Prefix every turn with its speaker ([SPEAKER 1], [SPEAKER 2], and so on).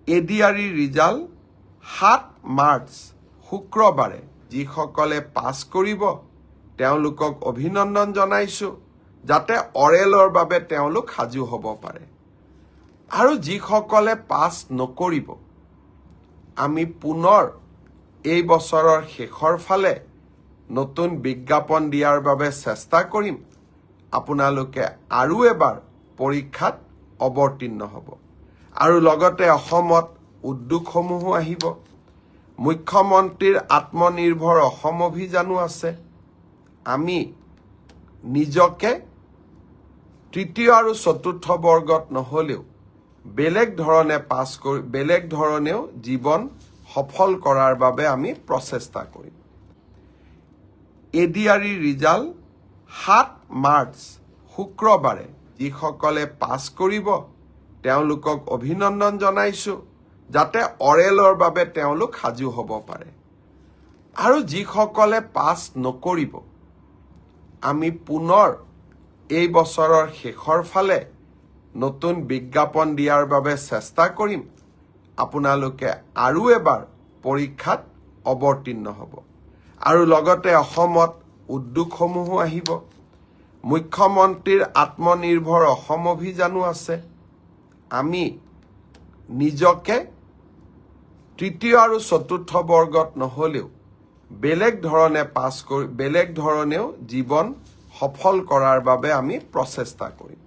[SPEAKER 1] ADRE result 7 March শুক্ৰবাৰে যিসকলে পাছ কৰিব তেওঁলোকক অভিনন্দন জনাইছোঁ যাতে অৰেলৰ বাবে তেওঁলোক সাজু হ'ব পাৰে আৰু যিসকলে পাছ নকৰিব আমি পুনৰ এই বছৰৰ শেষৰ ফালে নতুন বিজ্ঞাপন দিয়াৰ বাবে চেষ্টা কৰিম আপোনালোকে আৰু এবাৰ পৰীক্ষাত অৱতীৰ্ণ হ'ব আৰু লগতে অসমত উদ্যোগসমূহো আহিব মুখ্যমন্ত্ৰীৰ আত্মনিৰ্ভৰ অসম অভিযানো আছে আমি নিজকে তৃতীয় আৰু চতুৰ্থ বৰ্গত নহলেও বেলেগ ধৰণে পাছ কৰি বেলেগ ধৰণেও জীৱন সফল কৰাৰ বাবে আমি প্ৰচেষ্টা কৰিম এডিআৰই ৰিজাল্ট 7 মাৰ্চ শুক্ৰবাৰে যিসকলে পাছ কৰিব তেওঁলোকক অভিনন্দন জনাইছোঁ যাতে অৰেলৰ বাবে তেওঁলোক সাজু হ'ব পাৰে আৰু যিসকলে পাছ নকৰিব আমি পুনৰ এই বছৰৰ শেষৰ ফালে নতুন বিজ্ঞাপন দিয়াৰ বাবে চেষ্টা কৰিম আপোনালোকে আৰু এবাৰ পৰীক্ষাত অৱতীৰ্ণ হ'ব আৰু লগতে অসমত উদ্যোগসমূহো আহিব মুখ্যমন্ত্ৰীৰ আত্মনিৰ্ভৰ অসম অভিযানো আছে আমি নিজকে তৃতীয় আৰু চতুৰ্থ বৰ্গত নহলেও বেলেগ ধৰণে পাছ কৰি বেলেগ ধৰণেও জীৱন সফল কৰাৰ বাবে আমি প্ৰচেষ্টা কৰিম